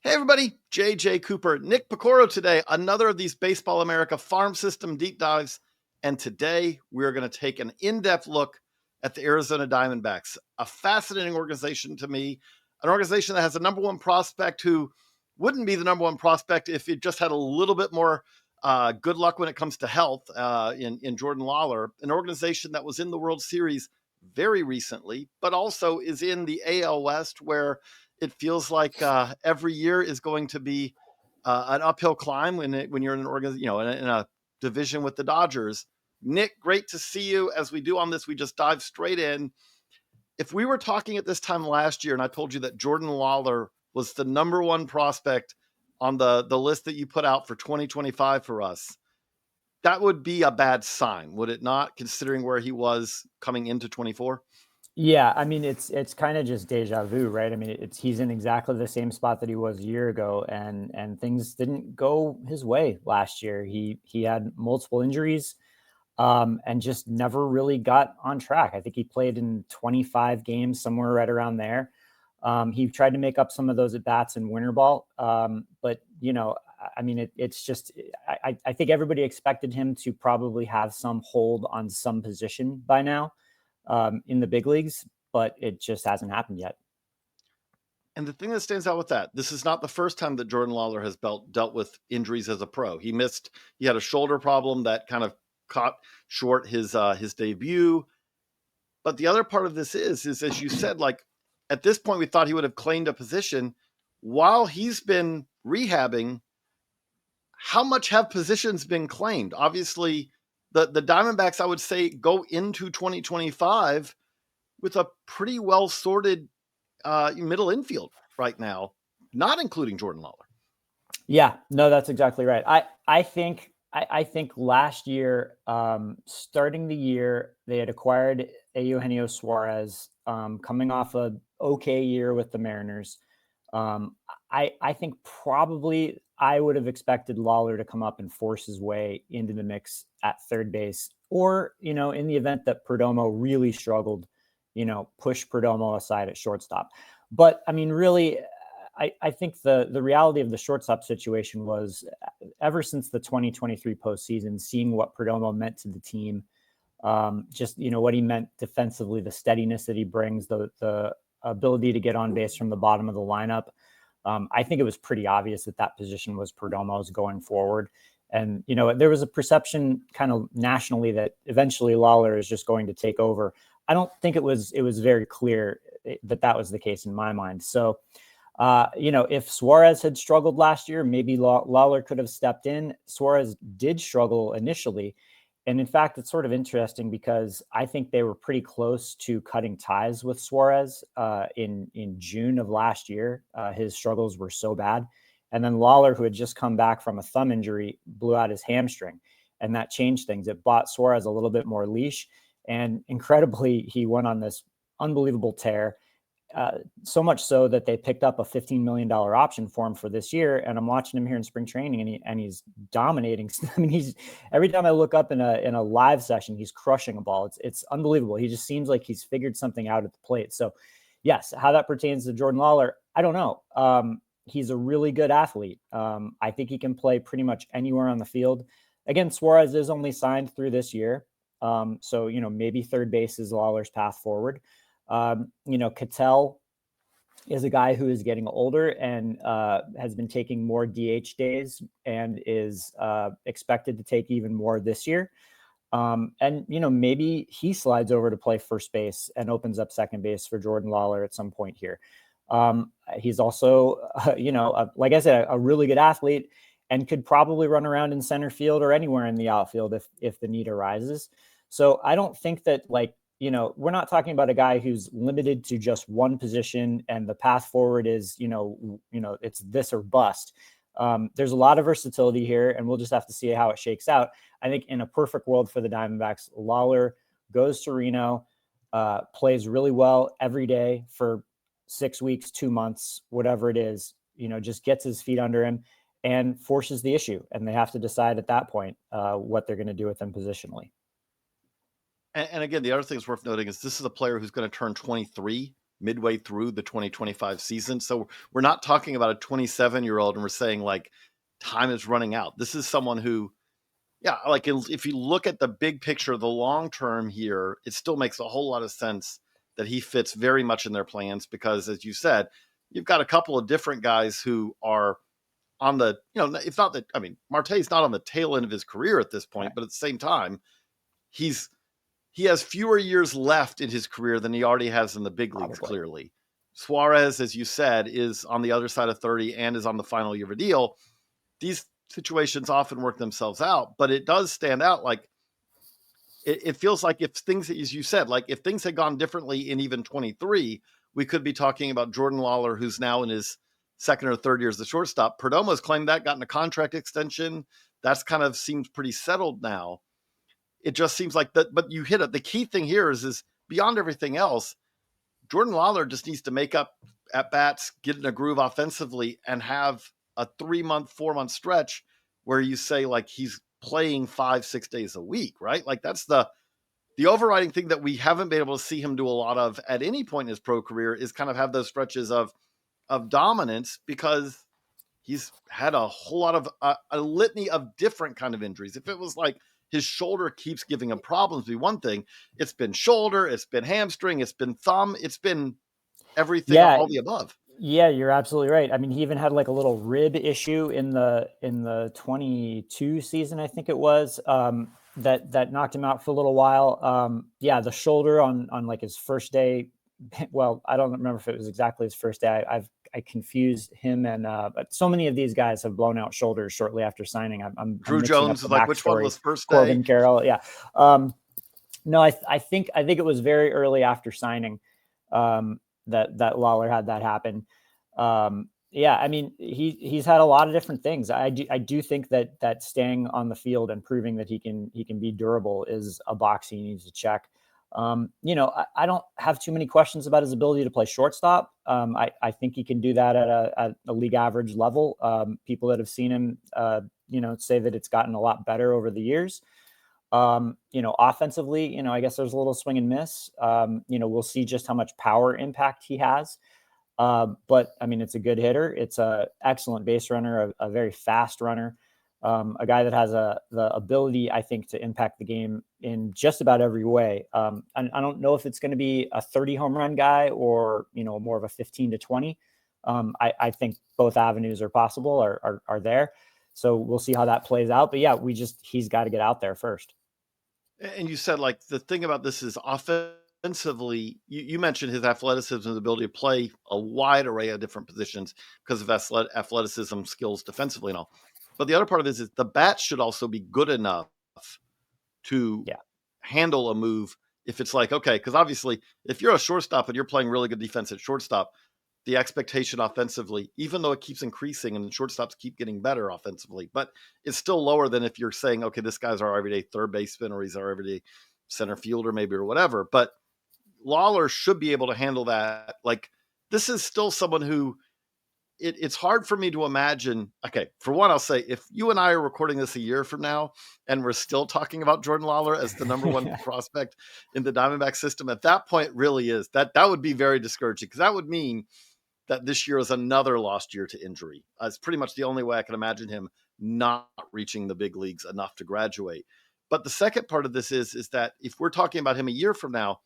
Hey everybody, JJ Cooper, Nick Piecoro today, another of these Baseball America farm system deep dives. And today we're going to take an in-depth look at the Arizona Diamondbacks, a fascinating organization to me, an organization that has a number one prospect who wouldn't be the number one prospect if it just had a little bit more good luck when it comes to health in Jordan Lawlar, an organization that was in the World Series very recently, but also is in the AL West where it feels like every year is going to be an uphill climb when you're in an in a division with the Dodgers. Nick, great to see you. As we do on this, we just dive straight in. If we were talking at this time last year and I told you that Jordan Lawlar was the number one prospect on the list that you put out for 2025 for us, that would be a bad sign, would it not, considering where he was coming into 24? Yeah, I mean it's kind of just deja vu, right? I mean he's in exactly the same spot that he was a year ago, and things didn't go his way last year. He had multiple injuries, and just never really got on track. I think he played in 25 games, somewhere right around there. He tried to make up some of those at bats in winter ball, but I mean it's just I think everybody expected him to probably have some hold on some position by now in the big leagues, but it just hasn't happened yet. And the thing that stands out with that, this is not the first time that Jordan Lawlar has dealt with injuries as a pro. He had a shoulder problem that kind of caught short his debut. But the other part of this is as you said, like at this point, we thought he would have claimed a position while he's been rehabbing. How much have positions been claimed? Obviously, the Diamondbacks, I would say, go into 2025 with a pretty well sorted middle infield right now, not including Jordan Lawlar. Yeah, no, that's exactly right. I think last year, starting the year, they had acquired Eugenio Suarez, coming off a okay year with the Mariners. Um, I think probably I would have expected Lawlar to come up and force his way into the mix at third base, or in the event that Perdomo really struggled, push Perdomo aside at shortstop. But I mean, really, I think the reality of the shortstop situation was ever since the 2023 postseason, seeing what Perdomo meant to the team, just what he meant defensively, the steadiness that he brings, the ability to get on base from the bottom of the lineup. I think it was pretty obvious that position was Perdomo's going forward. And, there was a perception kind of nationally that eventually Lawlar is just going to take over. I don't think it was very clear that was the case in my mind. So, if Suarez had struggled last year, maybe Lawlar could have stepped in. Suarez did struggle initially. And in fact, it's sort of interesting because I think they were pretty close to cutting ties with Suarez in June of last year. His struggles were so bad. And then Lawlar, who had just come back from a thumb injury, blew out his hamstring. And that changed things. It bought Suarez a little bit more leash. And incredibly, he went on this unbelievable tear. So much so that they picked up a $15 million option for him for this year. And I'm watching him here in spring training, and he's dominating. I mean, every time I look up in a live session, he's crushing a ball. It's unbelievable. He just seems like he's figured something out at the plate. So yes, how that pertains to Jordan Lawlar, I don't know. He's a really good athlete. I think he can play pretty much anywhere on the field. Again, Suarez is only signed through this year. So, maybe third base is Lawlar's path forward. Cattell is a guy who is getting older and has been taking more DH days and is expected to take even more this year. And maybe he slides over to play first base and opens up second base for Jordan Lawlar at some point here. He's also, like I said, a really good athlete and could probably run around in center field or anywhere in the outfield if the need arises. So I don't think that we're not talking about a guy who's limited to just one position and the path forward is, it's this or bust. There's a lot of versatility here, and we'll just have to see how it shakes out. I think in a perfect world for the Diamondbacks, Lawlar goes to Reno, plays really well every day for 6 weeks, 2 months, whatever it is, just gets his feet under him and forces the issue. And they have to decide at that point what they're going to do with him positionally. And again, the other thing that's worth noting is this is a player who's going to turn 23 midway through the 2025 season. So we're not talking about a 27-year-old and we're saying like time is running out. This is someone who, yeah, like if you look at the big picture, the long term here, it still makes a whole lot of sense that he fits very much in their plans because, as you said, you've got a couple of different guys who are on the, it's not that, I mean, Marte's not on the tail end of his career at this point, but at the same time, he has fewer years left in his career than he already has in the big leagues, clearly. Suarez, as you said, is on the other side of 30 and is on the final year of a deal. These situations often work themselves out, but it does stand out. Like it feels like if things, as you said, like if things had gone differently in even 23, we could be talking about Jordan Lawlar, who's now in his second or third year as the shortstop. Perdomo's claimed that, gotten a contract extension. That's kind of seems pretty settled now. It just seems like that, but you hit it. The key thing here is beyond everything else, Jordan Lawlar just needs to make up at bats, get in a groove offensively, and have a 3-month, 4-month stretch where you say like he's playing 5-6 days a week, right? Like that's the overriding thing that we haven't been able to see him do a lot of at any point in his pro career is kind of have those stretches of dominance because he's had a whole lot of a litany of different kind of injuries. If it was like his shoulder keeps giving him problems, be one thing. It's been shoulder, it's been hamstring, it's been thumb, it's been everything, all the above. Yeah, you're absolutely right. I mean, he even had like a little rib issue in the 22 season, I think it was, that knocked him out for a little while. Yeah, the shoulder on like his first day. Well, I don't remember if it was exactly his first day. I confused him and but so many of these guys have blown out shoulders shortly after signing. I'm Druw Jones is like, which one was first day? Corbin Carroll, yeah. No, I think it was very early after signing. That Lawlar had that happen. Yeah, I mean, he's had a lot of different things. I do think that staying on the field and proving that he can be durable is a box he needs to check. I don't have too many questions about his ability to play shortstop. I think he can do that at a league average level. People that have seen him, say that it's gotten a lot better over the years. Offensively, I guess there's a little swing and miss. We'll see just how much power impact he has. But I mean, it's a good hitter. It's a excellent base runner, a very fast runner, a guy that has the ability, I think, to impact the game in just about every way. And I don't know if it's going to be a 30 home run guy or, more of a 15 to 20. I think both avenues are possible, are there. So we'll see how that plays out. But yeah, he's got to get out there first. And you said like the thing about this is offensively, you mentioned his athleticism and ability to play a wide array of different positions because of athleticism, skills defensively and all. But the other part of it is the bat should also be good enough to handle a move if it's like, okay, because obviously if you're a shortstop and you're playing really good defense at shortstop, the expectation offensively, even though it keeps increasing and the shortstops keep getting better offensively, but it's still lower than if you're saying, okay, this guy's our everyday third baseman or he's our everyday center fielder maybe or whatever. But Lawlar should be able to handle that. Like this is still someone who it's hard for me to imagine. Okay, for one, I'll say if you and I are recording this a year from now and we're still talking about Jordan Lawlar as the number one prospect in the Diamondback system, at that point really is that would be very discouraging because that would mean that this year is another lost year to injury. It's pretty much the only way I can imagine him not reaching the big leagues enough to graduate. But the second part of this is that if we're talking about him a year from now,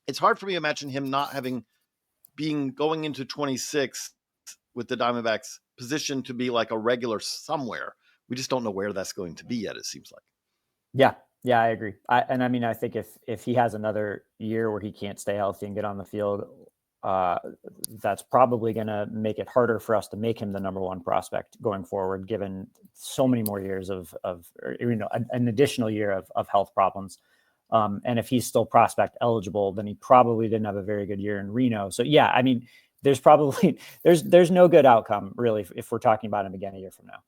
it's hard for me to imagine him not being going into 26 with the Diamondbacks positioned to be like a regular somewhere. We just don't know where that's going to be yet, it seems like. Yeah, I agree. I think if he has another year where he can't stay healthy and get on the field, that's probably going to make it harder for us to make him the number one prospect going forward, given so many more years of an additional year of health problems. And if he's still prospect eligible, then he probably didn't have a very good year in Reno. So yeah, I mean, there's probably there's no good outcome really if we're talking about him again a year from now.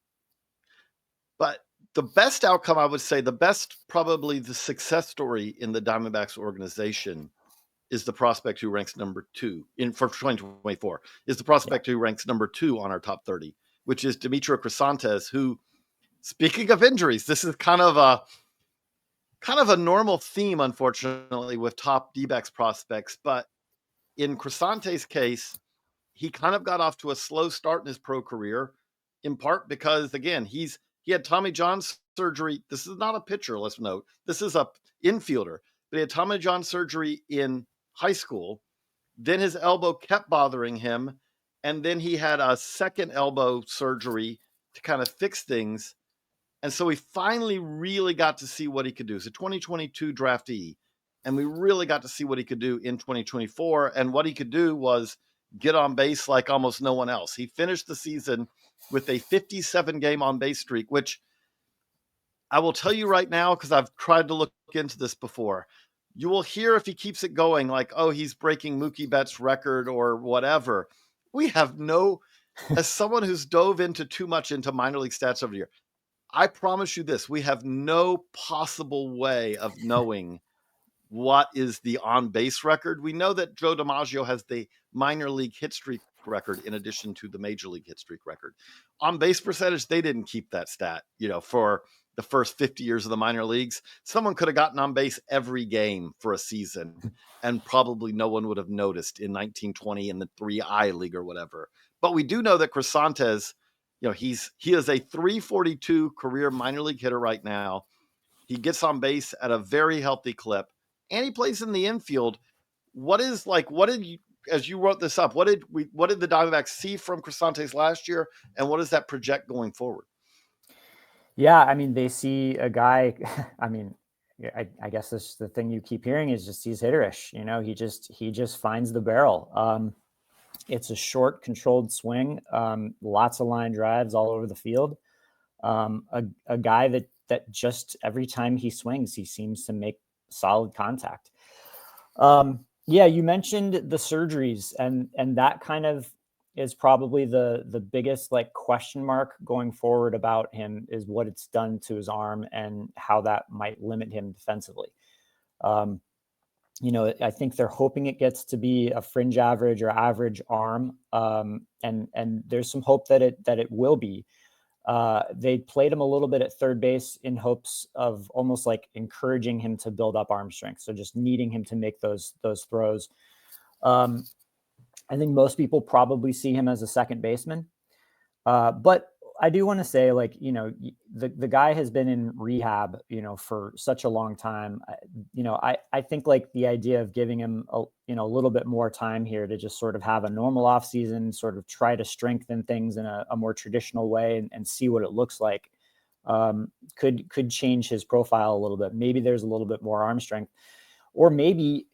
But the best outcome, I would say, probably the success story in the Diamondbacks organization is the prospect who ranks number 2 for 2024 is the prospect who ranks number 2 on our top 30, which is Demetrio Crisantes, who, speaking of injuries, this is kind of a normal theme, unfortunately, with top D-backs prospects, but in Crisantes' case, he kind of got off to a slow start in his pro career, in part because, again, he had Tommy John surgery. This is not a pitcher, let's note. This is a infielder. But he had Tommy John surgery in high school. Then his elbow kept bothering him. And then he had a second elbow surgery to kind of fix things. And so we finally really got to see what he could do. So 2022 draftee. And we really got to see what he could do in 2024. And what he could do was get on base like almost no one else. He finished the season with a 57 game on base streak, which I will tell you right now, because I've tried to look into this before. You will hear if he keeps it going, like, oh, he's breaking Mookie Betts' record or whatever. We have no, as someone who's dove into too much into minor league stats over the year, I promise you this, we have no possible way of knowing what is the on-base record. We know that Joe DiMaggio has the minor league hit streak record in addition to the major league hit streak record. On-base percentage, they didn't keep that stat, for the first 50 years of the minor leagues. Someone could have gotten on base every game for a season, and probably no one would have noticed in 1920 in the 3I league or whatever. But we do know that Crisantes, he is a 342 career minor league hitter right now. He gets on base at a very healthy clip, and he plays in the infield. As you wrote this up, what did the Diamondbacks see from Crisantes last year, and what does that project going forward? Yeah, I mean, they see a guy. I mean, I guess this, the thing you keep hearing is just he's hitterish. He just finds the barrel. It's a short, controlled swing. Lots of line drives all over the field. A guy that just every time he swings, he seems to make solid contact. Yeah, you mentioned the surgeries, and that kind of is probably the biggest question mark going forward about him, is what it's done to his arm and how that might limit him defensively. I think they're hoping it gets to be a fringe average or average arm. And there's some hope that it will be. They played him a little bit at third base in hopes of almost like encouraging him to build up arm strength. So just needing him to make those throws. I think most people probably see him as a second baseman. But I do want to say, the guy has been in rehab, for such a long time. I think the idea of giving him a little bit more time here to just sort of have a normal off season, sort of try to strengthen things in a more traditional way and see what it looks like, could change his profile a little bit. Maybe there's a little bit more arm strength, or maybe,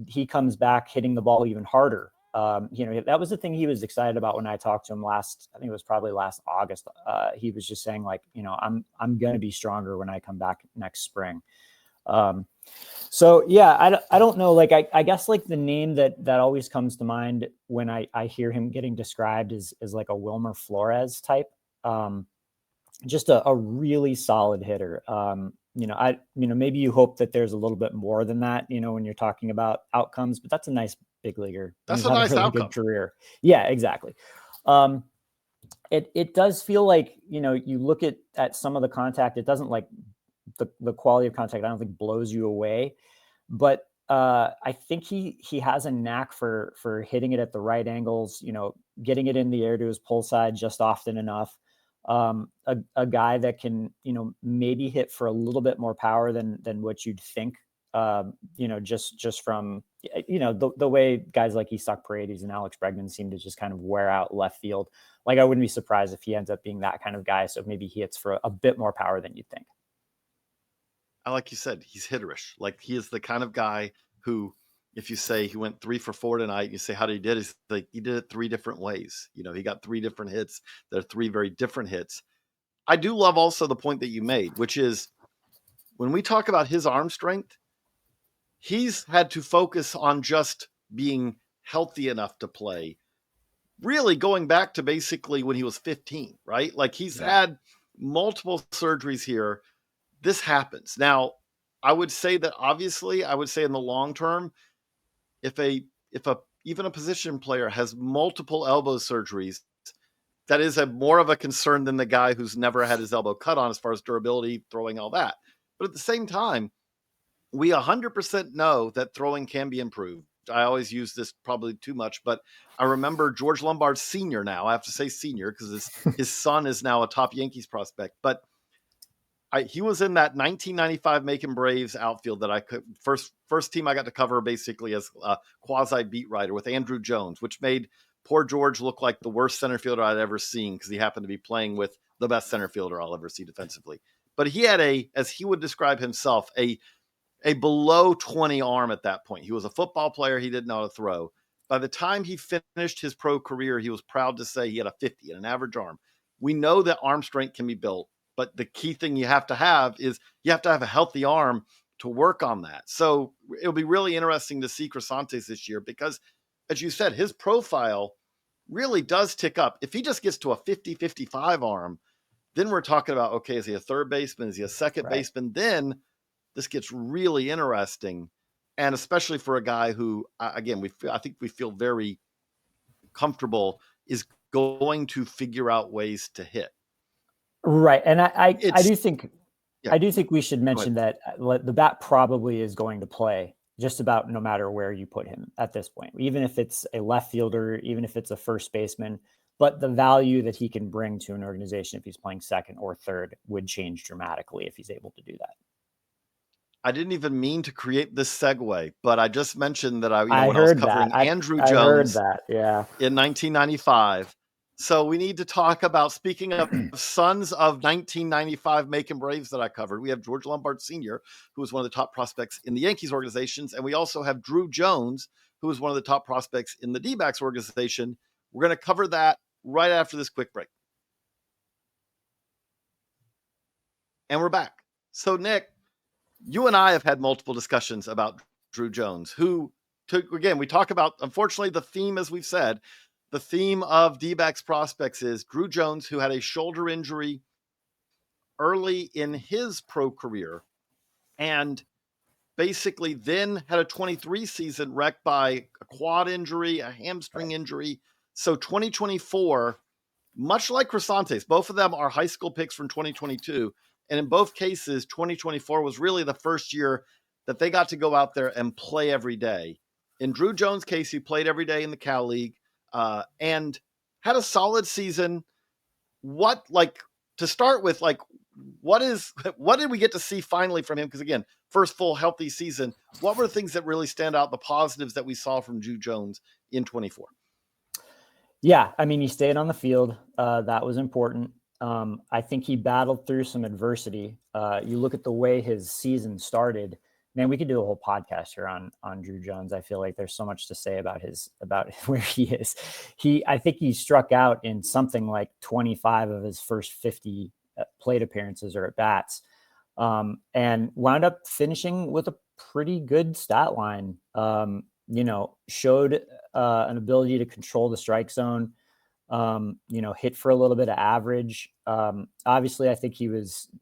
he comes back hitting the ball even harder. That was the thing he was excited about when I talked to him I think it was probably last August. He was just saying I'm going to be stronger when I come back next spring. So yeah, I don't know. I guess the name that always comes to mind when I hear him getting described is like a Wilmer Flores type. Just a really solid hitter. Maybe you hope that there's a little bit more than that, when you're talking about outcomes, but that's a nice big leaguer. That's a nice really outcome. Good career. Yeah, exactly. It does feel like, you look at some of the contact, it doesn't the quality of contact, I don't think blows you away, but I think he has a knack for hitting it at the right angles, getting it in the air to his pull side just often enough. A guy that can, maybe hit for a little bit more power than what you'd think, just from, the way guys like Isak Paredes and Alex Bregman seem to just kind of wear out left field. I wouldn't be surprised if he ends up being that kind of guy. So maybe he hits for a bit more power than you'd think. Like you said, he's hitterish. He is the kind of guy who, if you say he went 3 for 4 tonight, you say, how did he did? He's he did it 3 different ways. He got 3 different hits. They're 3 very different hits. I do love also the point that you made, which is when we talk about his arm strength, he's had to focus on just being healthy enough to play, really going back to basically when he was 15, right? He's had multiple surgeries here. This happens. Now, I would say that obviously, in the long term, if even a position player has multiple elbow surgeries, that is more of a concern than the guy who's never had his elbow cut on as far as durability, throwing, all that. But at the same time, we 100% know that throwing can be improved. I always use this probably too much, but I remember George Lombard Sr. now. I have to say senior because his son is now a top Yankees prospect. But he was in that 1995 Macon Braves outfield that I could first team I got to cover basically as a quasi beat writer with Druw Jones, which made poor George look like the worst center fielder I'd ever seen because he happened to be playing with the best center fielder I'll ever see defensively. But he had as he would describe himself, a below 20 arm at that point. He was a football player. He didn't know how to throw. By the time he finished his pro career, he was proud to say he had a 50 and an average arm. We know that arm strength can be built, but the key thing you have to have is you have to have a healthy arm to work on that. So it'll be really interesting to see Crisantes this year because, as you said, his profile really does tick up. If he just gets to a 50-55 arm, then we're talking about, okay, is he a third baseman? Is he a second baseman? Then this gets really interesting. And especially for a guy who, again, I think we feel very comfortable is going to figure out ways to hit. Right. And I do think, I do think we should mention that the bat probably is going to play just about no matter where you put him at this point, even if it's a left fielder, even if it's a first baseman, but the value that he can bring to an organization if he's playing second or third would change dramatically if he's able to do that. I didn't even mean to create this segue, but I just mentioned that when I was covering Druw Jones in 1995. So we need to talk about, speaking of sons of 1995 Macon Braves that I covered, we have George Lombard Sr., who was one of the top prospects in the Yankees organizations. And we also have Druw Jones, who was one of the top prospects in the D-backs organization. We're going to cover that right after this quick break. And we're back. So Nick, you and I have had multiple discussions about Druw Jones, who again, we talk about, unfortunately, the theme, as we've said, the theme of D-backs prospects is Druw Jones, who had a shoulder injury early in his pro career and basically then had a 23 season wrecked by a quad injury, a hamstring injury. So 2024, much like Crisantes, both of them are high school picks from 2022. And in both cases, 2024 was really the first year that they got to go out there and play every day. In Druw Jones' case, he played every day in the Cal League and had a solid season. To start with, what did we get to see finally from him? Because again, first full healthy season. What were the things that really stand out, the positives that we saw from Druw Jones in 24? Yeah, I mean, he stayed on the field. That was important. I think he battled through some adversity. You look at the way his season started, man, we could do a whole podcast here on Druw Jones. I feel like there's so much to say about where he is. I think he struck out in something like 25 of his first 50 plate appearances or at bats, and wound up finishing with a pretty good stat line. Showed an ability to control the strike zone. Hit for a little bit of average. Obviously, I think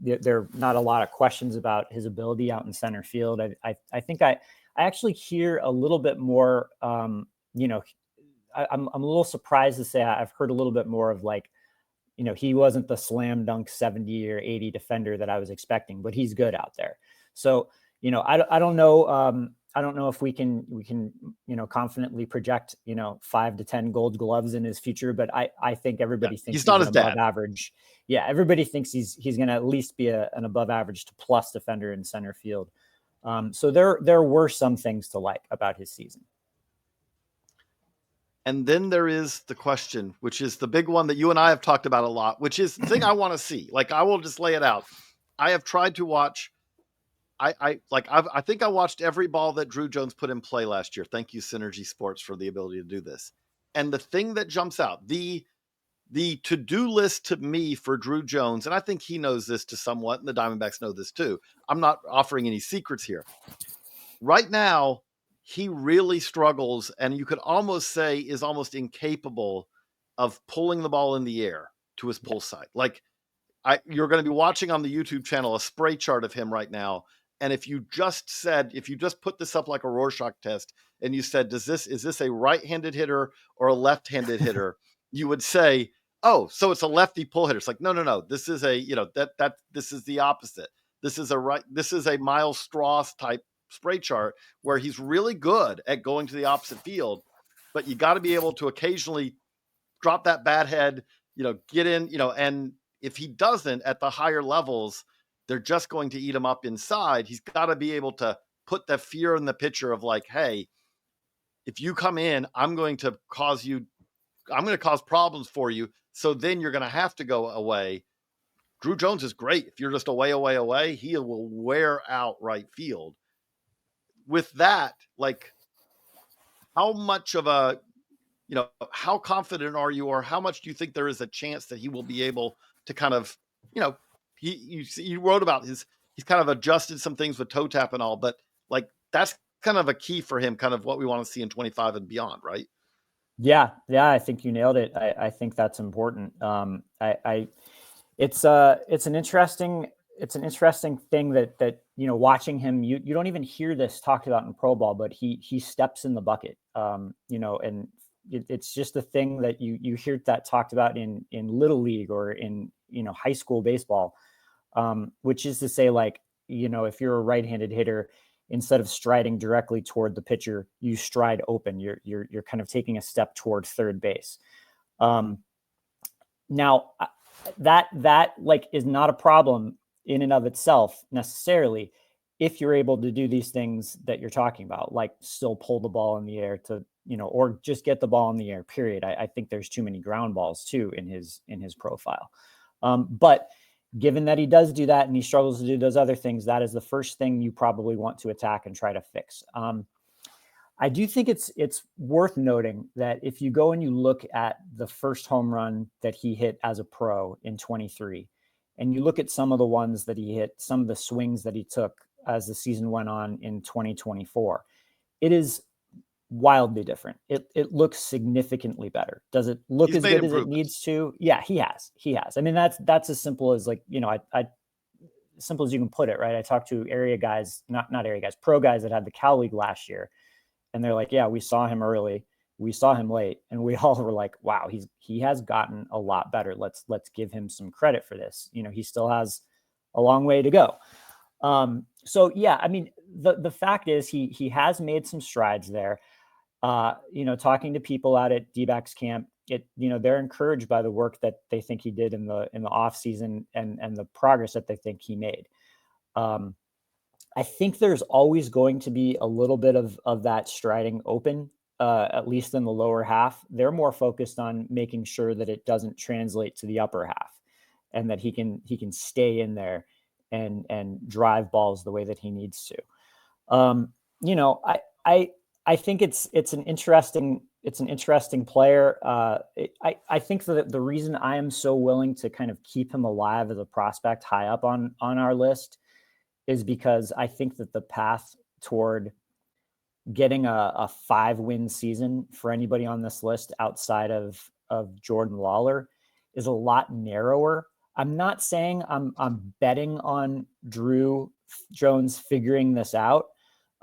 there are not a lot of questions about his ability out in center field. I think I actually hear a little bit more, I'm a little surprised to say I've heard a little bit more of he wasn't the slam dunk 70 or 80 defender that I was expecting, but he's good out there. So, I don't know. I don't know if we can, confidently project, 5 to 10 gold gloves in his future, but I think everybody thinks he's not as above bad. Average. Yeah. Everybody thinks he's going to at least be an above average to plus defender in center field. So there were some things to like about his season. And then there is the question, which is the big one that you and I have talked about a lot, which is the thing I want to see. I will just lay it out. I have tried to watch. I think I watched every ball that Druw Jones put in play last year. Thank you, Synergy Sports, for the ability to do this. And the thing that jumps out, the to-do list to me for Druw Jones, and I think he knows this to somewhat, and the Diamondbacks know this too. I'm not offering any secrets here. Right now, he really struggles, and you could almost say is almost incapable of pulling the ball in the air to his pull side. You're going to be watching on the YouTube channel a spray chart of him right now. And if you just put this up like a Rorschach test and you said, is this a right-handed hitter or a left-handed hitter? You would say, oh, so it's a lefty pull hitter. It's like, no. This is this is the opposite. This is a Miles Strauss type spray chart where he's really good at going to the opposite field, but you got to be able to occasionally drop that bat head, get in, and if he doesn't at the higher levels, they're just going to eat him up inside. He's got to be able to put the fear in the pitcher of like, hey, if you come in, I'm going to cause problems for you. So then you're going to have to go away. Druw Jones is great. If you're just away, he will wear out right field. With that, like, how much of a, how confident are you, or how much do you think there is a chance that he will be able to kind of, you wrote about he's kind of adjusted some things with toe tap and all, but like that's kind of a key for him, kind of what we want to see in 25 and beyond, right? Yeah, I think you nailed it. I think that's important. It's an interesting thing that watching him, you don't even hear this talked about in pro ball, but he steps in the bucket. And it's just a thing that you hear that talked about in little league or in high school baseball, which is to say, like, if you're a right-handed hitter, instead of striding directly toward the pitcher, you stride open. You're kind of taking a step toward third base. Now that like is not a problem in and of itself necessarily, if you're able to do these things that you're talking about, like still pull the ball in the air to, or just get the ball in the air, period. I think there's too many ground balls too in his profile. But given that he does do that and he struggles to do those other things, that is the first thing you probably want to attack and try to fix. I do think it's worth noting that if you go and you look at the first home run that he hit as a pro in 23, and you look at some of the ones that he hit, some of the swings that he took as the season went on in 2024, it is wildly different. It looks significantly better. Does it look as good as it needs to? Yeah, he has. I mean, that's as simple as, like, I simple as you can put it, right? I talked to area guys, not area guys, pro guys that had the Cal League last year. And they're like, yeah, we saw him early, we saw him late, and we all were like, wow, he has gotten a lot better. Let's give him some credit for this. He still has a long way to go. So yeah, I mean, the fact is he has made some strides there. Talking to people out at D-backs camp, they're encouraged by the work that they think he did in the off season and the progress that they think he made. I think there's always going to be a little bit of that striding open, at least in the lower half. They're more focused on making sure that it doesn't translate to the upper half, and that he can stay in there and drive balls the way that he needs to. I think it's an interesting player. I think that the reason I am so willing to kind of keep him alive as a prospect high up on our list is because I think that the path toward getting a 5-win season for anybody on this list outside of Jordan Lawlar is a lot narrower. I'm not saying I'm betting on Druw Jones figuring this out.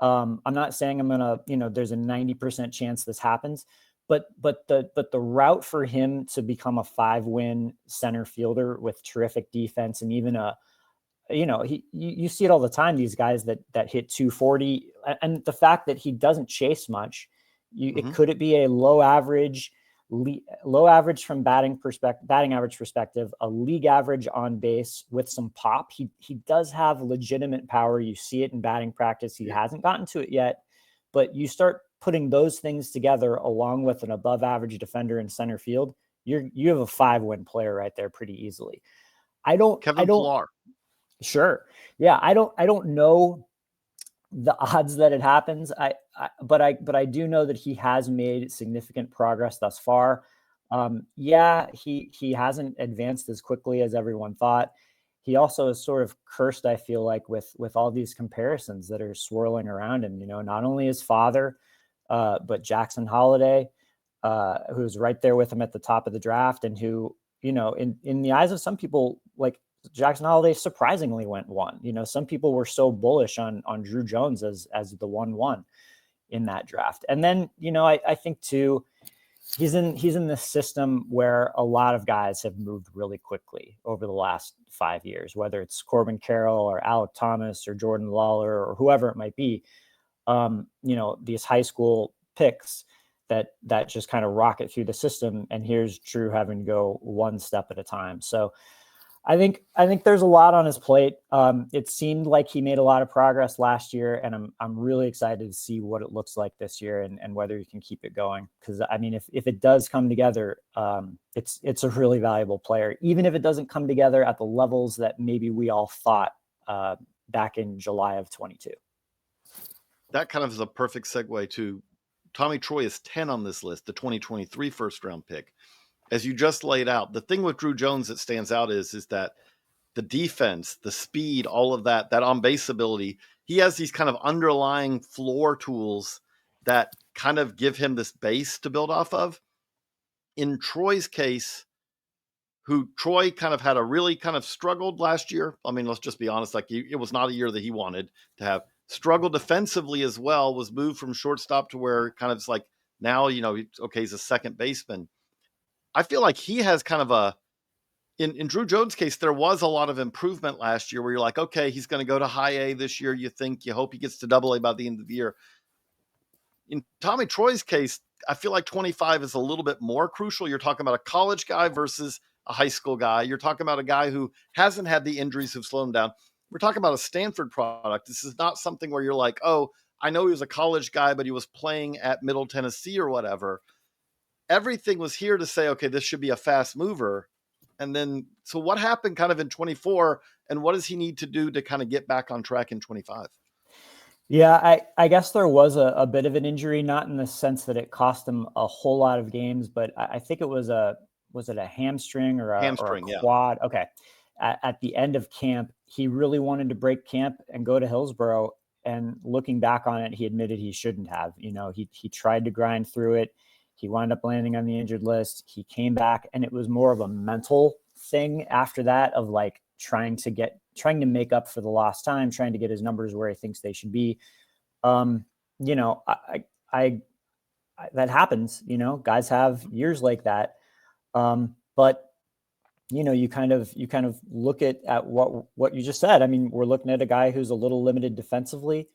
I'm not saying I'm gonna, there's a 90% chance this happens, but the route for him to become a 5-win center fielder with terrific defense, and even you see it all the time, these guys that hit 240, and the fact that he doesn't chase much, could it be a low average from batting average perspective, a league average on base with some pop. He does have legitimate power. You see it in batting practice. He hasn't gotten to it yet, but you start putting those things together along with an above average defender in center field, you have a 5-win player right there pretty easily. Kevin Lawlar. Sure. Yeah. I don't know the odds that it happens. But I do know that he has made significant progress thus far. He hasn't advanced as quickly as everyone thought. He also is sort of cursed, I feel like, with all these comparisons that are swirling around him. Not only his father, but Jackson Holliday, who's right there with him at the top of the draft, and who, in the eyes of some people, like, Jackson Holliday surprisingly went 1. Some people were so bullish on Druw Jones as the 1-1 in that draft. And then, I think too, he's in this system where a lot of guys have moved really quickly over the last 5 years, whether it's Corbin Carroll or Alec Thomas or Jordan Lawlar or whoever it might be. These high school picks that just kind of rocket through the system, and here's Druw having to go one step at a time. So I think there's a lot on his plate. It seemed like he made a lot of progress last year, and I'm really excited to see what it looks like this year and whether he can keep it going. Because I mean, if it does come together, it's a really valuable player, even if it doesn't come together at the levels that maybe we all thought back in July of 22. That kind of is a perfect segue to Tommy Troy is 10 on this list, the 2023 first round pick. As you just laid out, the thing with Druw Jones that stands out is that the defense, the speed, all of that on base ability, he has these kind of underlying floor tools that kind of give him this base to build off of. In Troy's case, Troy kind of had a really kind of struggled last year. I mean, let's just be honest, like it was not a year that he wanted to have. Struggled defensively as well, was moved from shortstop to where kind of it's like now, he's a second baseman. I feel like he has kind of in Druw Jones' case, there was a lot of improvement last year where you're like, okay, he's going to go to high A this year. You hope he gets to double A by the end of the year. In Tommy Troy's case, I feel like 25 is a little bit more crucial. You're talking about a college guy versus a high school guy. You're talking about a guy who hasn't had the injuries who've slowed him down. We're talking about a Stanford product. This is not something where you're like, oh, I know he was a college guy, but he was playing at Middle Tennessee or whatever. Everything was here to say, okay, this should be a fast mover. And then, so what happened kind of in 24 and what does he need to do to kind of get back on track in 25? Yeah, I guess there was a bit of an injury, not in the sense that it cost him a whole lot of games, but I think it was it a hamstring or a quad? Yeah. Okay. At the end of camp, he really wanted to break camp and go to Hillsborough. And looking back on it, he admitted he shouldn't have. He tried to grind through it. He wound up landing on the injured list. He came back, and it was more of a mental thing after that of like trying to make up for the lost time, trying to get his numbers where he thinks they should be. I that happens, guys have years like that. But you kind of look at what you just said. I mean, we're looking at a guy who's a little limited defensively.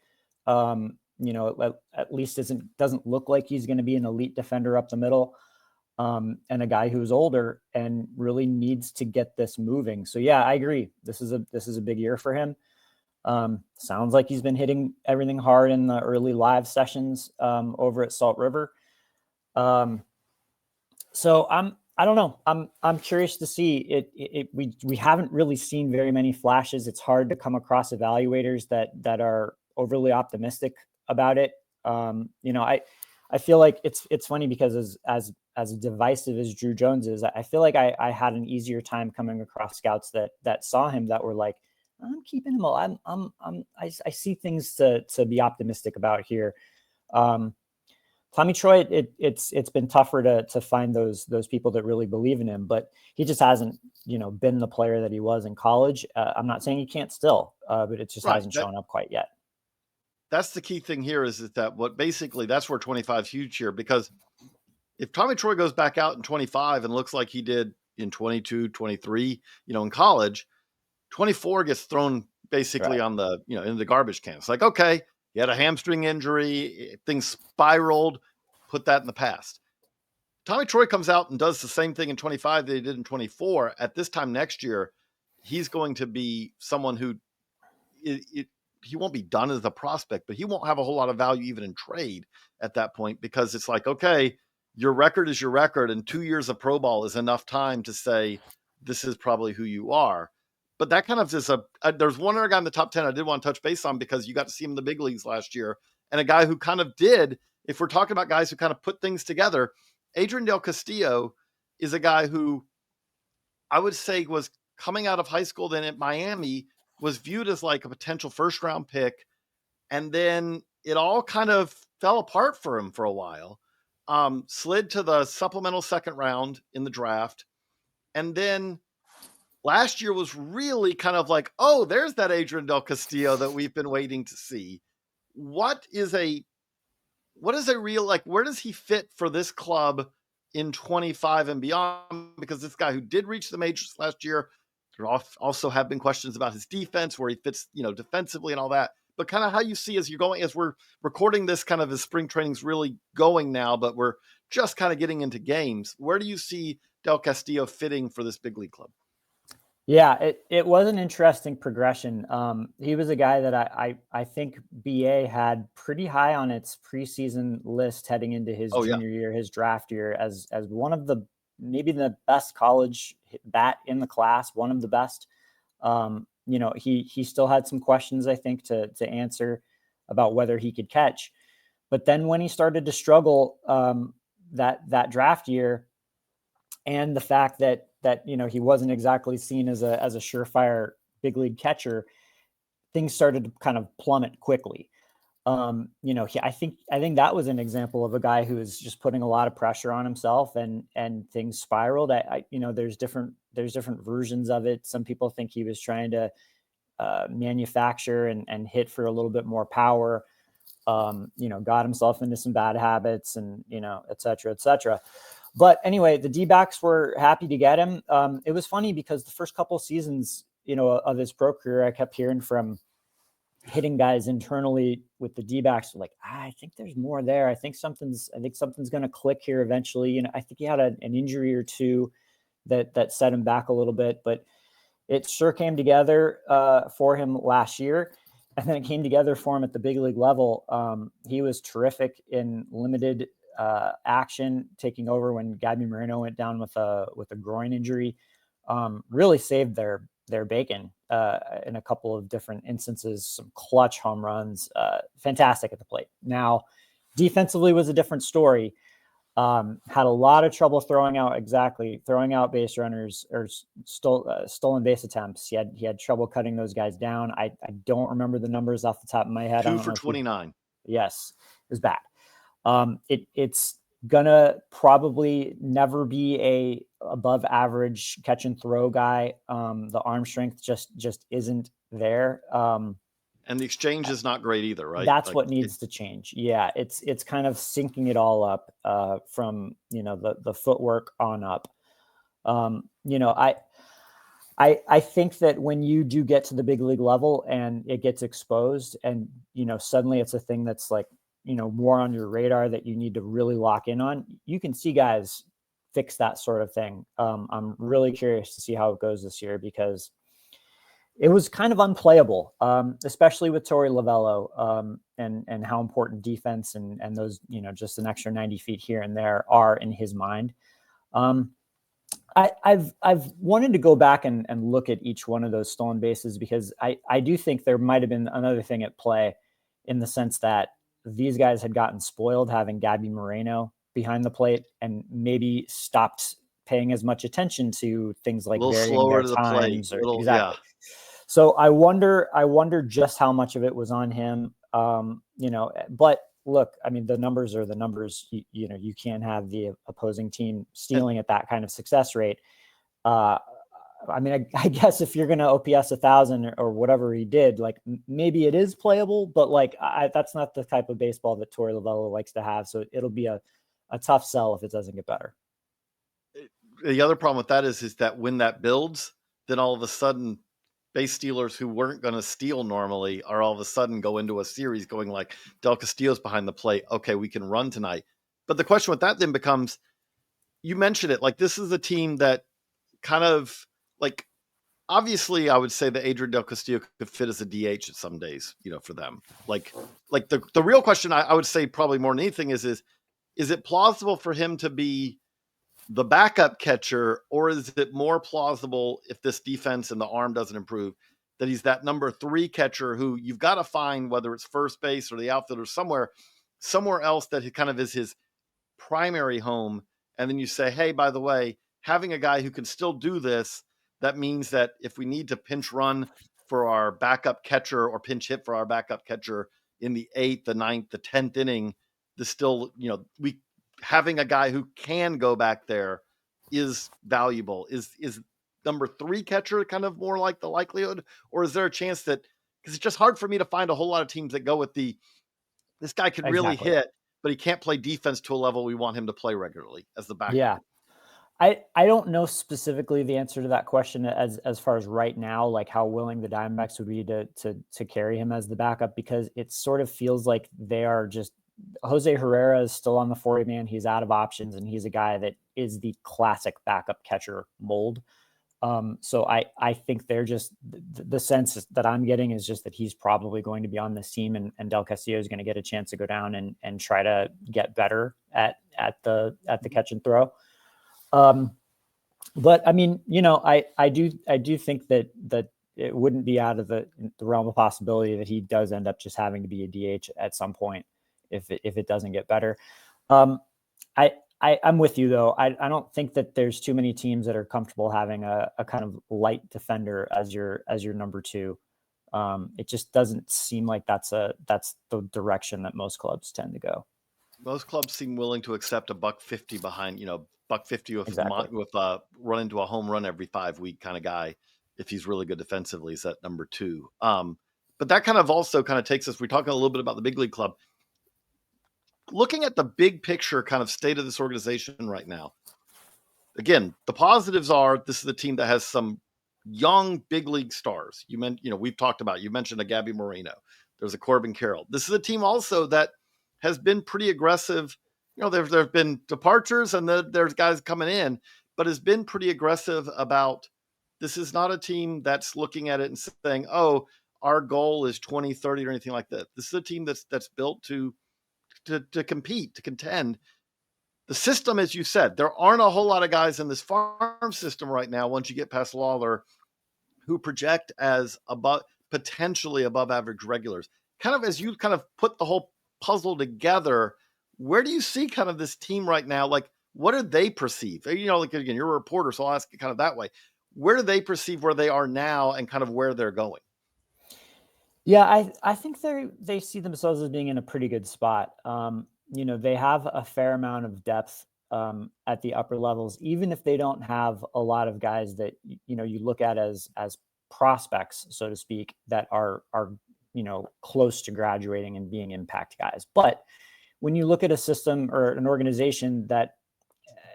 At least doesn't look like he's going to be an elite defender up the middle. And a guy who's older and really needs to get this moving. So yeah, I agree. This is a big year for him. Sounds like he's been hitting everything hard in the early live sessions over at Salt River. So I don't know. I'm curious to see it. We haven't really seen very many flashes. It's hard to come across evaluators that are overly optimistic about it. I feel like it's funny because as divisive as Druw Jones is, I feel like I had an easier time coming across scouts that saw him that were like, I'm keeping him. I see things to be optimistic about here. Tommy Troy, it's been tougher to find those people that really believe in him, but he just hasn't, been the player that he was in college. I'm not saying he can't still, but it just hasn't shown up quite yet. That's the key thing here is that that's where 25 is huge here, because if Tommy Troy goes back out in 25 and looks like he did in 22, 23, in college, 24 gets thrown basically on the, in the garbage can. It's like, okay, he had a hamstring injury, things spiraled, put that in the past. Tommy Troy comes out and does the same thing in 25 that he did in 24. At this time next year, he's going to be someone who he won't be done as a prospect, but he won't have a whole lot of value even in trade at that point, because it's like, okay, your record is your record, and 2 years of pro ball is enough time to say this is probably who you are. But that kind of is there's one other guy in the top 10 I did want to touch base on, because you got to see him in the big leagues last year, and a guy who kind of did, if we're talking about guys who kind of put things together, Adrian Del Castillo is a guy who I would say was coming out of high school, then at Miami, was viewed as like a potential first round pick. And then it all kind of fell apart for him for a while. Slid to the supplemental second round in the draft. And then last year was really kind of like, oh, there's that Adrian Del Castillo that we've been waiting to see. What is a real, like, where does he fit for this club in 25 and beyond? Because this guy who did reach the majors last year, there also have been questions about his defense, where he fits, defensively and all that. But kind of how you see as we're recording this, kind of his spring training's really going now, but we're just kind of getting into games. Where do you see Del Castillo fitting for this big league club? Yeah, it was an interesting progression. He was a guy that I think BA had pretty high on its preseason list heading into his Oh, yeah. junior year, his draft year, as one of the maybe the best college bat in the class, one of the best. He still had some questions, I think, to answer about whether he could catch. But then when he started to struggle that draft year, and the fact that he wasn't exactly seen as a surefire big league catcher, things started to kind of plummet quickly. I think that was an example of a guy who is just putting a lot of pressure on himself, and things spiraled. There's different versions of it. Some people think he was trying to manufacture and hit for a little bit more power. Got himself into some bad habits, and et cetera, et cetera. But anyway, the D-backs were happy to get him. It was funny because the first couple of seasons, of his pro career, I kept hearing from hitting guys internally with the D-backs, like, I think there's more there. I think something's going to click here eventually. I think he had an injury or two that set him back a little bit, but it sure came together for him last year. And then it came together for him at the big league level. He was terrific in limited action, taking over when Gabby Moreno went down with a groin injury. Really saved their bacon in a couple of different instances. Some clutch home runs, fantastic at the plate. Now, defensively was a different story. Had a lot of trouble throwing out base runners or stolen base attempts. He had trouble cutting those guys down. I don't remember the numbers off the top of my head. 2 for 29. Yes, it was bad. It's gonna probably never be a above average catch and throw guy. The arm strength just isn't there. And the exchange is not great either, right? That's what needs to change. Yeah, it's kind of syncing it all up from the footwork on up. I think that when you do get to the big league level and it gets exposed, and suddenly it's a thing that's like more on your radar that you need to really lock in on, you can see guys fix that sort of thing. I'm really curious to see how it goes this year, because it was kind of unplayable, especially with Torey Lovello, and how important defense and those, just an extra 90 feet here and there are in his mind. I've wanted to go back and look at each one of those stolen bases, because I do think there might have been another thing at play, in the sense that these guys had gotten spoiled having Gabby Moreno behind the plate, and maybe stopped paying as much attention to things like a little varying slower their to the times. plate. Exactly. Yeah. So I wonder just how much of it was on him. But look, I mean, the numbers are the numbers. You can't have the opposing team stealing at that kind of success rate. I mean, I guess if you're going to OPS 1,000 or whatever he did, like, maybe it is playable, but like, that's not the type of baseball that Torey Lovello likes to have. So it'll be a tough sell if it doesn't get better. The other problem with that is that when that builds, then all of a sudden base stealers who weren't going to steal normally are all of a sudden go into a series going like, Del Castillo's behind the plate. Okay, we can run tonight. But the question with that then becomes, you mentioned it, like, this is a team that kind of, like, obviously I would say that Adrian Del Castillo could fit as a DH at some days, for them. Like the real question I would say probably more than anything is it plausible for him to be the backup catcher, or is it more plausible, if this defense and the arm doesn't improve, that he's that number 3 catcher who you've got to find, whether it's first base or the outfield or somewhere else, that he kind of is his primary home. And then you say, hey, by the way, having a guy who can still do this, that means that if we need to pinch run for our backup catcher or pinch hit for our backup catcher in the 8th, the 9th, the 10th inning, having a guy who can go back there is valuable. Is number 3 catcher kind of more like the likelihood, or is there a chance that, because it's just hard for me to find a whole lot of teams that go with this guy could really hit, but he can't play defense to a level we want him to play regularly as the backup. Yeah. I don't know specifically the answer to that question as far as right now, like how willing the Diamondbacks would be to carry him as the backup, because it sort of feels like they are just Jose Herrera is still on the 40-man. He's out of options, and he's a guy that is the classic backup catcher mold. So I think they're just the sense that I'm getting is just that he's probably going to be on this team, and Del Castillo is going to get a chance to go down and try to get better at the catch and throw. But I mean, I do think that it wouldn't be out of the realm of possibility that he does end up just having to be a DH at some point if it doesn't get better. I'm with you though. I don't think that there's too many teams that are comfortable having a kind of light defender as your number two. It just doesn't seem like that's the direction that most clubs tend to go. Most clubs seem willing to accept $150 behind, $150 with Exactly. with run into a home run every 5 week kind of guy. If he's really good defensively, is that number two. But that kind of also kind of takes us. We're talking a little bit about the big league club. Looking at the big picture kind of state of this organization right now. Again, the positives are this is the team that has some young big league stars. We've talked about. You mentioned a Gabby Moreno. There's a Corbin Carroll. This is a team also that has been pretty aggressive. There have been departures and there's guys coming in, but has been pretty aggressive about this is not a team that's looking at it and saying, oh, our goal is 20, 30 or anything like that. This is a team that's built to compete, to contend. The system, as you said, there aren't a whole lot of guys in this farm system right now, once you get past Lawlar, who project as potentially above average regulars. Kind of as you kind of put the whole puzzle together, where do you see kind of this team right now? Like, what do they perceive? Like, again, you're a reporter, so I'll ask it kind of that way. Where do they perceive where they are now and kind of where they're going? Yeah, I think they see themselves as being in a pretty good spot. They have a fair amount of depth at the upper levels, even if they don't have a lot of guys that you look at as prospects, so to speak, that are close to graduating and being impact guys. But when you look at a system or an organization that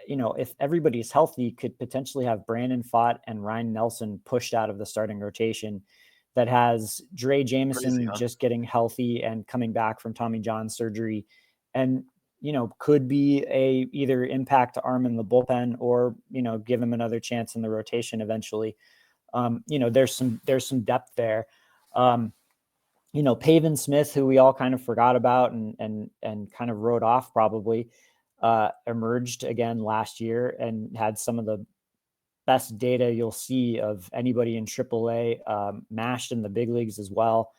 if everybody's healthy, could potentially have Brandon Pfaadt and Ryan Nelson pushed out of the starting rotation, that has Dre Jameson just getting healthy and coming back from Tommy John surgery, and could be a either impact arm in the bullpen or give him another chance in the rotation eventually. There's some depth there. Pavin Smith, who we all kind of forgot about and kind of wrote off probably, emerged again last year and had some of the best data you'll see of anybody in AAA, mashed in the big leagues as well.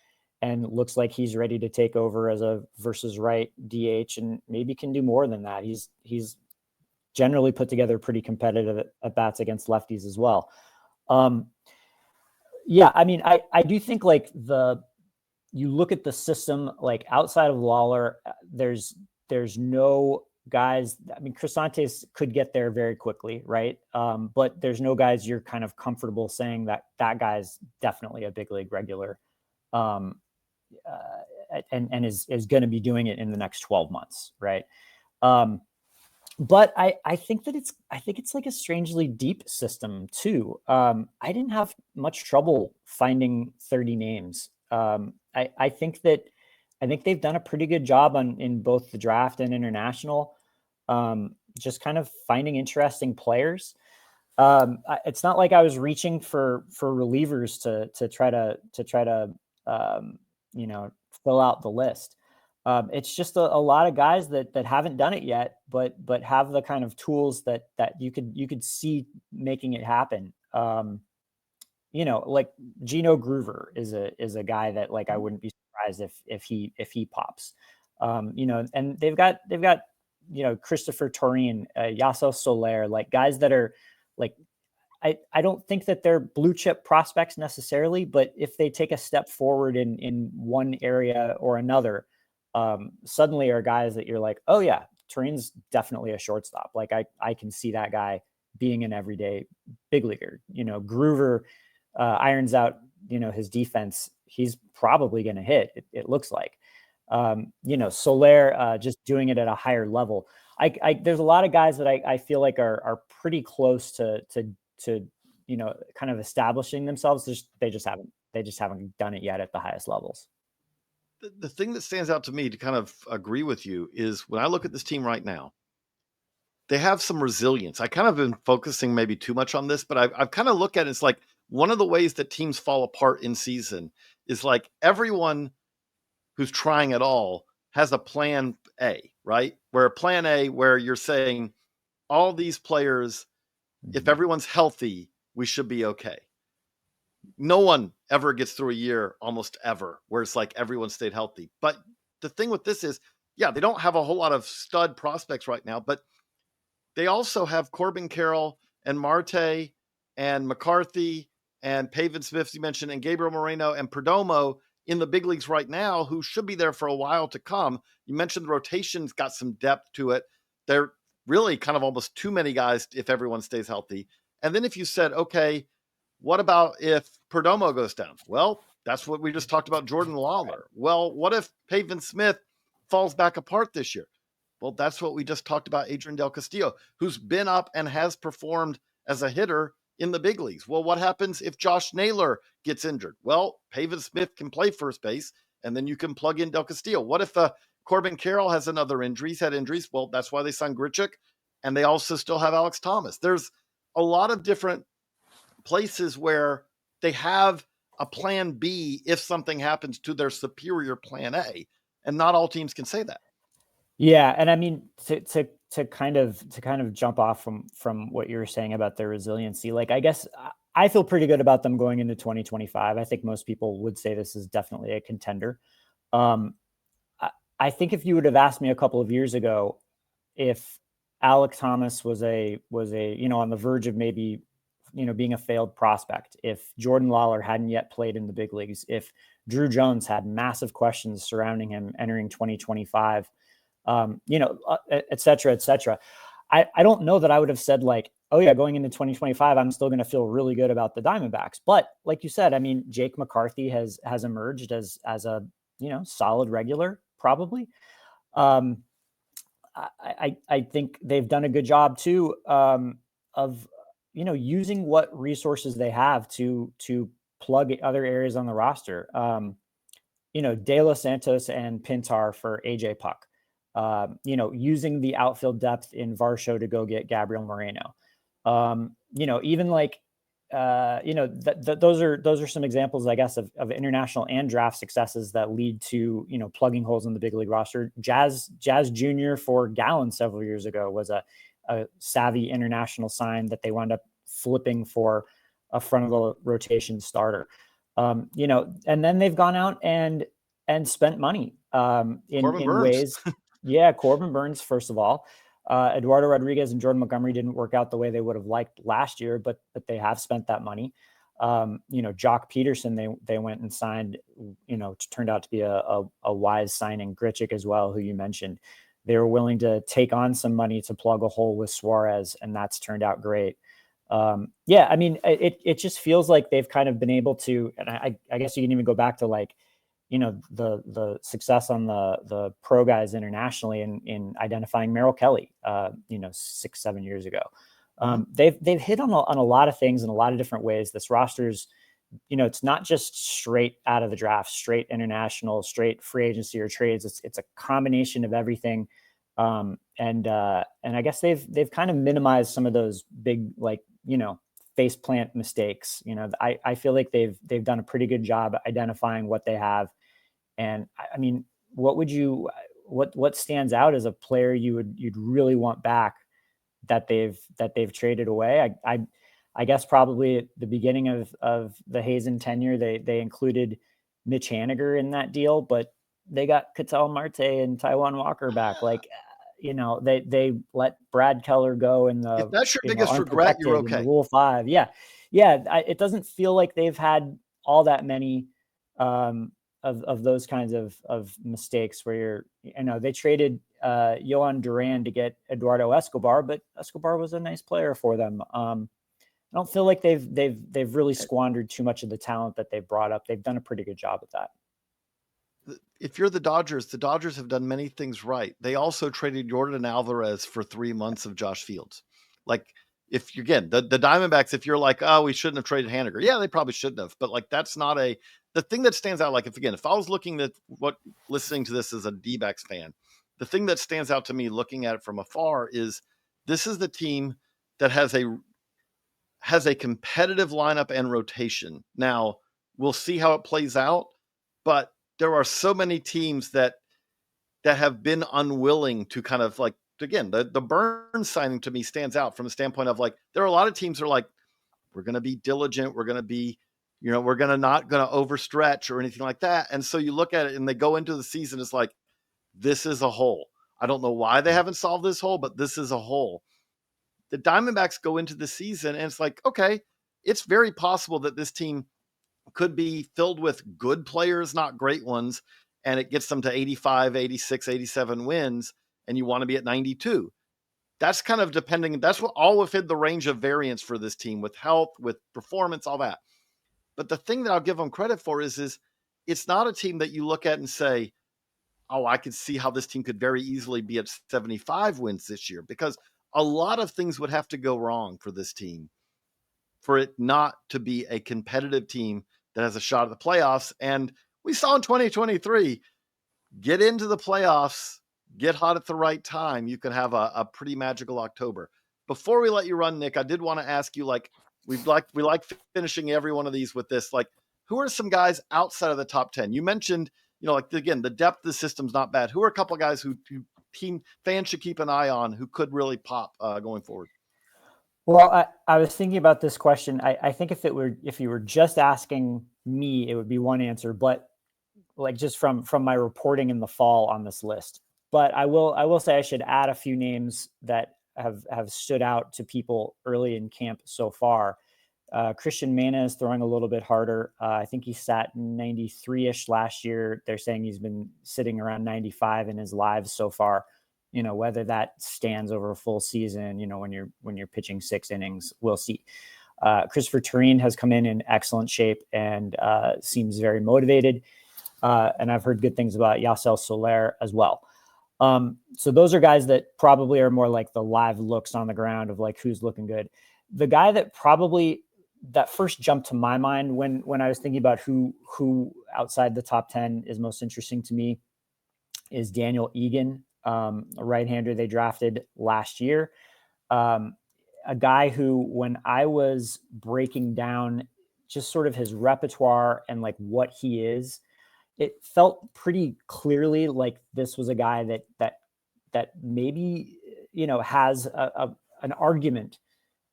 And looks like he's ready to take over as a versus right DH and maybe can do more than that. He's generally put together pretty competitive at bats against lefties as well. Yeah, I mean, I do think like you look at the system, like outside of Lawlar, there's no guys. I mean, Crisantes could get there very quickly, right? But there's no guys you're kind of comfortable saying that guy's definitely a big league regular, and is going to be doing it in the next 12 months, right? But I think it's like a strangely deep system too. I didn't have much trouble finding 30 names. I think they've done a pretty good job in both the draft and international, just kind of finding interesting players. It's not like I was reaching for relievers to try to fill out the list. It's just a lot of guys that haven't done it yet, but have the kind of tools that you could see making it happen. Like Gino Groover is a guy that like I wouldn't be surprised if he pops. And they've got Christopher Torrin, Yasso Soler, like guys that are like I don't think that they're blue chip prospects necessarily, but if they take a step forward in one area or another, suddenly are guys that you're like, oh yeah, Torrin's definitely a shortstop. Like I can see that guy being an everyday big leaguer. Groover irons out his defense. He's probably going to hit. It looks like. Soler just doing it at a higher level. There's a lot of guys that I feel like are pretty close to kind of establishing themselves. They just haven't done it yet at the highest levels. The thing that stands out to me, to kind of agree with you, is when I look at this team right now, they have some resilience. I kind of been focusing maybe too much on this, but I've kind of looked at it. It's like one of the ways that teams fall apart in season is like everyone who's trying at all has a plan A, right? Where plan A, where you're saying all these players, if everyone's healthy, we should be okay. No one ever gets through a year, almost ever, where it's like everyone stayed healthy. But the thing with this is, yeah, they don't have a whole lot of stud prospects right now, but they also have Corbin Carroll and Marte and McCarthy and Pavin Smith, you mentioned, and Gabriel Moreno and Perdomo in the big leagues right now, who should be there for a while to come. You mentioned the rotation's got some depth to it. They're really kind of almost too many guys if everyone stays healthy. And then if you said, okay, what about if Perdomo goes down? Well, that's what we just talked about, Jordan Lawlar. Well, what if Pavin Smith falls back apart this year? Well, that's what we just talked about, Adrian Del Castillo, who's been up and has performed as a hitter in the big leagues. Well, what happens if Josh Naylor gets injured? Well, Pavin Smith can play first base, and then you can plug in Del Castillo. What if Corbin Carroll has another injury? He's had injuries. Well, that's why they signed Grichuk, and they also still have Alex Thomas. There's a lot of different places where they have a plan B if something happens to their superior plan A, and not all teams can say that. Yeah, and I mean to kind of jump off from what you were saying about their resiliency, like I guess I feel pretty good about them going into 2025. I think most people would say this is definitely a contender. Um, I think if you would have asked me a couple of years ago if Alex Thomas was on the verge of maybe being a failed prospect, if Jordan Lawlar hadn't yet played in the big leagues, if Druw Jones had massive questions surrounding him entering 2025, et cetera, et cetera. I don't know that I would have said like, oh yeah, going into 2025, I'm still going to feel really good about the Diamondbacks. But like you said, I mean, Jake McCarthy has emerged as a, solid regular, probably. I think they've done a good job too, of, using what resources they have to plug other areas on the roster. De Los Santos and Pintar for AJ Puck. Using the outfield depth in Varsho to go get Gabriel Moreno. Even like, those are some examples, I guess, of international and draft successes that lead to, plugging holes in the big league roster. Jazz Jr. for Gallen several years ago was a savvy international sign that they wound up flipping for a front of the rotation starter. And then they've gone out and spent money in ways. Yeah, Corbin Burns, first of all. Eduardo Rodriguez and Jordan Montgomery didn't work out the way they would have liked last year, but they have spent that money. Jock Peterson, they went and signed, turned out to be a wise signing. Grichuk as well, who you mentioned. They were willing to take on some money to plug a hole with Suarez, and that's turned out great. I mean, it just feels like they've kind of been able to, and I guess you can even go back to like, the success on the pro guys internationally in identifying Merrill Kelly, 6-7 years ago. They've hit on a lot of things in a lot of different ways. This roster's, it's not just straight out of the draft, straight international, straight free agency or trades. It's a combination of everything. And I guess they've kind of minimized some of those big, like, face plant mistakes. I feel like they've done a pretty good job identifying what they have. And I mean, what stands out as a player you'd really want back that they've traded away? I guess probably at the beginning of the Hazen tenure, they included Mitch Haniger in that deal, but they got Ketel Marte and Taijuan Walker back. Like, they let Brad Keller go in the, if that's your biggest regret, you're okay. In the Rule 5. Yeah. It doesn't feel like they've had all that many of those kinds of mistakes where they traded Yohan Duran to get Eduardo Escobar, but Escobar was a nice player for them. I don't feel like they've really squandered too much of the talent that they've brought up. They've done a pretty good job at that. if you're the Dodgers have done many things right. They also traded Jordan Alvarez for 3 months of Josh Fields. Like, if you, again, the Diamondbacks, if you're like, oh, we shouldn't have traded Haniger. Yeah, they probably shouldn't have. But like, that's not the thing that stands out. Like, if I was looking at listening to this as a D-backs fan, the thing that stands out to me looking at it from afar is this is the team that has a competitive lineup and rotation. Now, we'll see how it plays out, but there are so many teams that have been unwilling to kind of like, again, the Burns signing to me stands out from the standpoint of like, there are a lot of teams that are like, we're going to be diligent, we're going to be, we're going to not going to overstretch or anything like that. And so you look at it and they go into the season, it's like, this is a hole. I don't know why they haven't solved this hole, but this is a hole. The Diamondbacks go into the season and it's like, okay, it's very possible that this team could be filled with good players, not great ones, and it gets them to 85, 86, 87 wins, and you want to be at 92. That's kind of depending. That's what all within the range of variance for this team with health, with performance, all that. But the thing that I'll give them credit for is it's not a team that you look at and say, oh, I could see how this team could very easily be at 75 wins this year, because a lot of things would have to go wrong for this team for it not to be a competitive team that has a shot at the playoffs. And we saw in 2023, get into the playoffs, get hot at the right time, you can have a pretty magical October. Before we let you run, Nick, I did want to ask you, like, we like finishing every one of these with this, like, who are some guys outside of the top 10? You mentioned, like, again, the depth of the system's not bad. Who are a couple of guys who team fans should keep an eye on who could really pop going forward? Well, I was thinking about this question. I think if you were just asking me, it would be one answer, but like just from my reporting in the fall on this list. But I will say I should add a few names that have stood out to people early in camp so far. Christian Mena is throwing a little bit harder. I think he sat 93-ish last year. They're saying he's been sitting around 95 in his lives so far. Whether that stands over a full season, when you're pitching 6 innings, we'll see. Christopher Turin has come in excellent shape and seems very motivated. And I've heard good things about Yasel Soler as well. So those are guys that probably are more like the live looks on the ground of like who's looking good. The guy that first jumped to my mind when I was thinking about who outside the top 10 is most interesting to me is Daniel Egan, a right-hander they drafted last year. A guy who, when I was breaking down just sort of his repertoire and like what he is, it felt pretty clearly like this was a guy that maybe, has an argument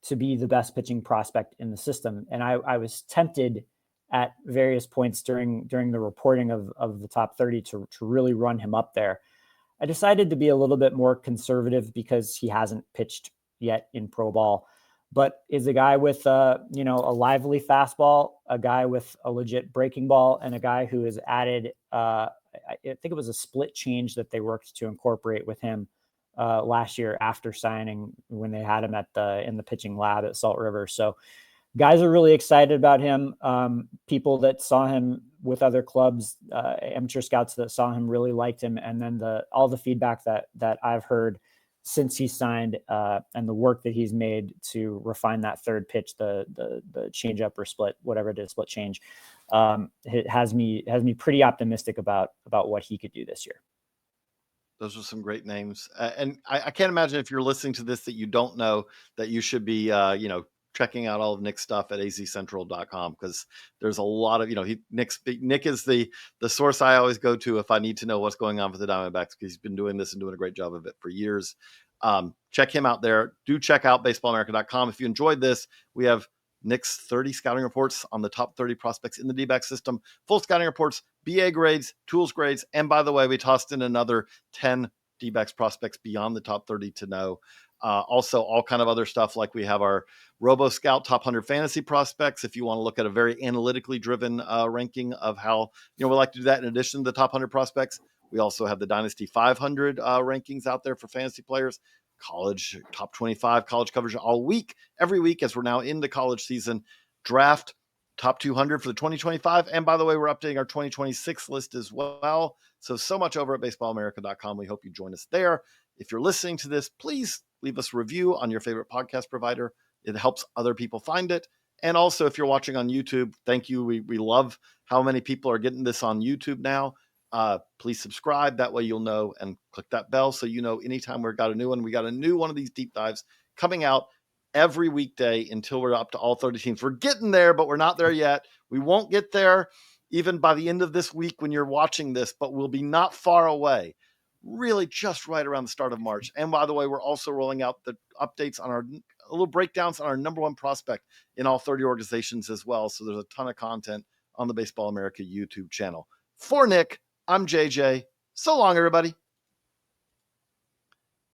to be the best pitching prospect in the system. And I was tempted at various points during the reporting of the top 30 to really run him up there. I decided to be a little bit more conservative because he hasn't pitched yet in pro ball, but is a guy with a lively fastball, a guy with a legit breaking ball, and a guy who has added, I think it was a split change that they worked to incorporate with him last year after signing when they had him in the pitching lab at Salt River. So guys are really excited about him. People that saw him with other clubs, amateur scouts that saw him really liked him. And then all the feedback that I've heard since he signed and the work that he's made to refine that third pitch, the change up or split, whatever it is, split change, it has me pretty optimistic about what he could do this year. Those are some great names. And I can't imagine if you're listening to this that you don't know that you should be, checking out all of Nick's stuff at azcentral.com, because there's a lot of, Nick is the source I always go to if I need to know what's going on with the Diamondbacks, because he's been doing this and doing a great job of it for years. Check him out there. Do check out baseballamerica.com. If you enjoyed this, we have Nick's 30 scouting reports on the top 30 prospects in the D-back system, full scouting reports, BA grades, tools grades, and by the way, we tossed in another 10 D-backs prospects beyond the top 30 to know. Also, all kind of other stuff, like we have our Robo Scout top 100 fantasy prospects. If you want to look at a very analytically driven ranking of how, we like to do that in addition to the top 100 prospects. We also have the Dynasty 500 rankings out there for fantasy players. College top 25 college coverage all week, every week, as we're now into college season. Draft top 200 for the 2025. And by the way, we're updating our 2026 list as well. So much over at baseballamerica.com. We hope you join us there. If you're listening to this, please leave us a review on your favorite podcast provider. It helps other people find it. And also, if you're watching on YouTube, thank you. We love how many people are getting this on YouTube now. Please subscribe. That way you'll know, and click that bell so you know anytime we've got a new one. We got a new one of these deep dives coming out every weekday until we're up to all 30 teams. We're getting there, but we're not there yet. We won't get there even by the end of this week when you're watching this, but we'll be not far away, really just right around the start of March. And by the way, we're also rolling out the updates on our little breakdowns on our number one prospect in all 30 organizations as well. So there's a ton of content on the Baseball America YouTube channel. For Nick, I'm JJ. So long, everybody.